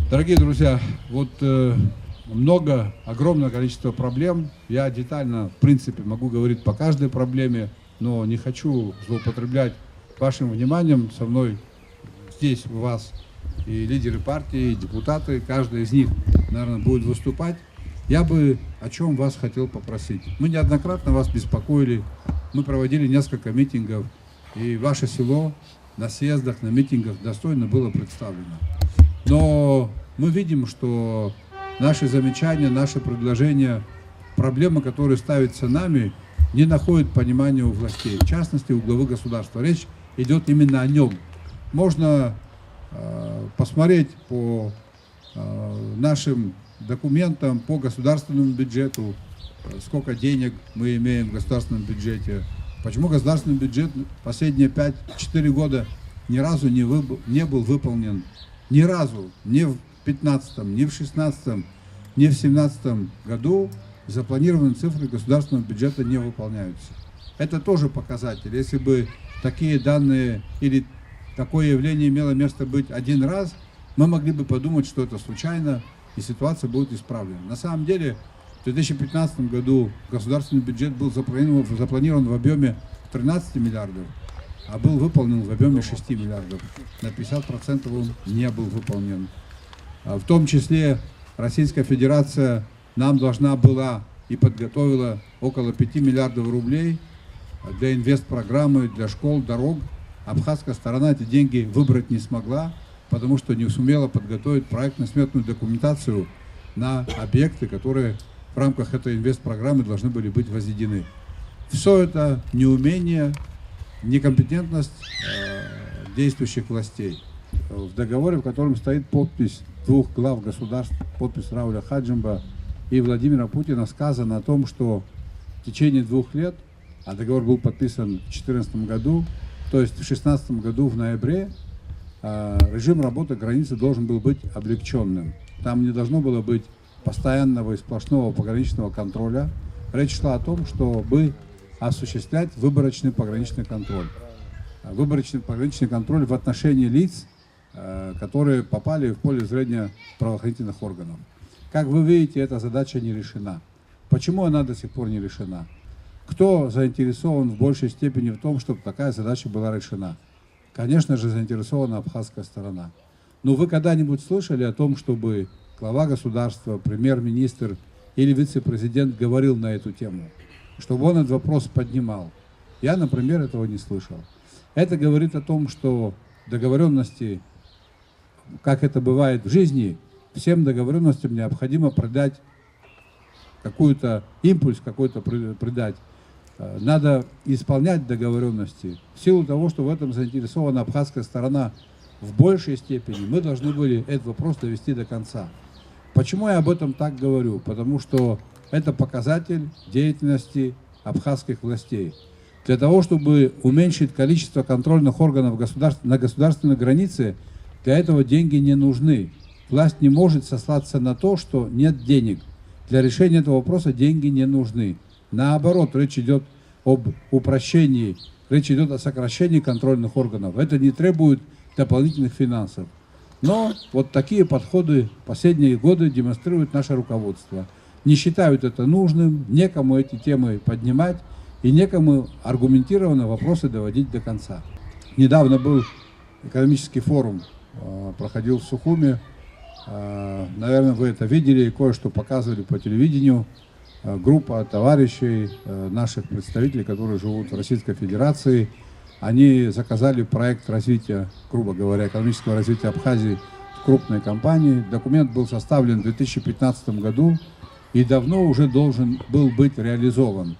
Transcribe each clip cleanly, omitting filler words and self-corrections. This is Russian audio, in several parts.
Дорогие друзья, вот огромное количество проблем. Я детально, в принципе, могу говорить по каждой проблеме, но не хочу злоупотреблять вашим вниманием. Со мной здесь у вас и лидеры партии, и депутаты, каждый из них, наверное, будет выступать. Я бы о чем вас хотел попросить. Мы неоднократно вас беспокоили, мы проводили несколько митингов, и ваше село на съездах, на митингах достойно было представлено. Но мы видим, что наши замечания, наши предложения, проблемы, которые ставятся нами, не находят понимания у властей, в частности, у главы государства. Речь идет именно о нем. Можно посмотреть по нашим документам, по государственному бюджету, сколько денег мы имеем в государственном бюджете. Почему государственный бюджет последние 5-4 года ни разу не был выполнен? Ни разу, ни в 2015, ни в 2016, ни в 2017 году запланированные цифры государственного бюджета не выполняются. Это тоже показатель. Если бы такие данные или такое явление имело место быть один раз, мы могли бы подумать, что это случайно, и ситуация будет исправлена. На самом деле, в 2015 году государственный бюджет был запланирован в объеме 13 миллиардов, а был выполнен в объеме 6 миллиардов. На 50% он не был выполнен. В том числе Российская Федерация нам должна была и подготовила около 5 миллиардов рублей для инвестпрограммы, для школ, дорог. Абхазская сторона эти деньги выбрать не смогла, потому что не сумела подготовить проектно-сметную документацию на объекты, которые в рамках этой инвестпрограммы должны были быть возведены. Все это неумение, некомпетентность действующих властей. В договоре, в котором стоит подпись двух глав государств, подпись Рауля Хаджимба и Владимира Путина, сказано о том, что в течение 2 лет, а договор был подписан в 2014 году, то есть в 2016 году в ноябре, режим работы границы должен был быть облегченным. Там не должно было быть постоянного и сплошного пограничного контроля. Речь шла о том, чтобы осуществлять выборочный пограничный контроль. Выборочный пограничный контроль в отношении лиц, которые попали в поле зрения правоохранительных органов. Как вы видите, эта задача не решена. Почему она до сих пор не решена? Кто заинтересован в большей степени в том, чтобы такая задача была решена? Конечно же, заинтересована абхазская сторона. Но вы когда-нибудь слышали о том, чтобы глава государства, премьер-министр или вице-президент говорил на эту тему? Чтобы он этот вопрос поднимал? Я, например, этого не слышал. Это говорит о том, что договоренности, как это бывает в жизни, всем договоренностям необходимо придать какой-то импульс, какой-то придать. Надо исполнять договоренности. В силу того, что в этом заинтересована абхазская сторона в большей степени, мы должны были этот вопрос довести до конца. Почему я об этом так говорю? Потому что это показатель деятельности абхазских властей. Для того, чтобы уменьшить количество контрольных органов на государственной границе, для этого деньги не нужны. Власть не может сослаться на то, что нет денег. Для решения этого вопроса деньги не нужны. Наоборот, речь идет об упрощении, речь идет о сокращении контрольных органов. Это не требует дополнительных финансов. Но вот такие подходы последние годы демонстрирует наше руководство. Не считают это нужным, некому эти темы поднимать и некому аргументированно вопросы доводить до конца. Недавно был экономический форум, проходил в Сухуме. Наверное, вы это видели и кое-что показывали по телевидению. Группа товарищей, наших представителей, которые живут в Российской Федерации, они заказали проект развития, грубо говоря, экономического развития Абхазии в крупной компании. Документ был составлен в 2015 году и давно уже должен был быть реализован.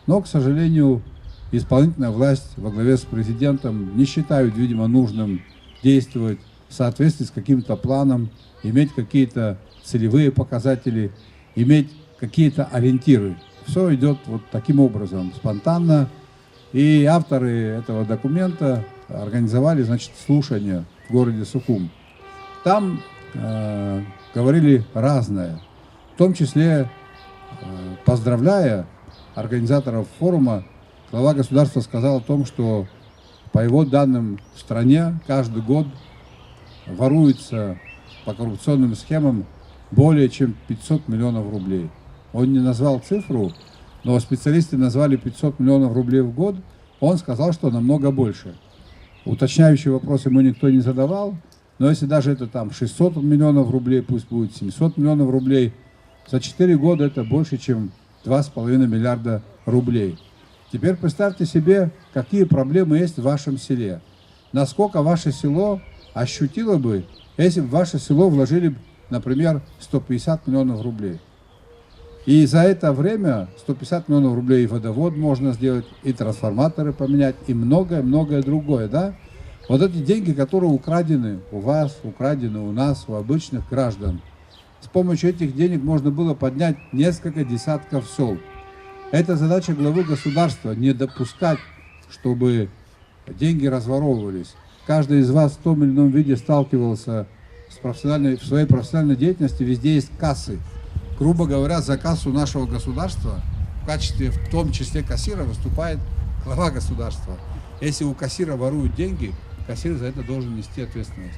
Но, к сожалению, исполнительная власть во главе с президентом не считают, видимо, нужным действовать в соответствии с каким-то планом, иметь какие-то целевые показатели, иметь какие-то ориентиры. Все идет вот таким образом, спонтанно. И авторы этого документа организовали, значит, слушания в городе Сухум. Там говорили разное, в том числе, поздравляя организаторов форума, глава государства сказал о том, что по его данным в стране каждый год воруется по коррупционным схемам более чем 500 миллионов рублей. Он не назвал цифру, но специалисты назвали 500 миллионов рублей в год. Он сказал, что намного больше. Уточняющие вопросы ему никто не задавал, но если даже это там 600 миллионов рублей, пусть будет 700 миллионов рублей, за 4 года это больше, чем 2,5 миллиарда рублей. Теперь представьте себе, какие проблемы есть в вашем селе. Насколько ваше село ощутило бы, если бы в ваше село вложили, например, 150 миллионов рублей. И за это время 150 миллионов рублей и водовод можно сделать, и трансформаторы поменять, и многое-многое другое, да? Вот эти деньги, которые украдены у вас, украдены у нас, у обычных граждан, с помощью этих денег можно было поднять несколько десятков сел. Это задача главы государства, не допускать, чтобы деньги разворовывались. Каждый из вас в том или ином виде сталкивался в своей профессиональной деятельности, везде есть кассы. Грубо говоря, за кассу нашего государства в качестве, в том числе кассира, выступает глава государства. Если у кассира воруют деньги, кассир за это должен нести ответственность.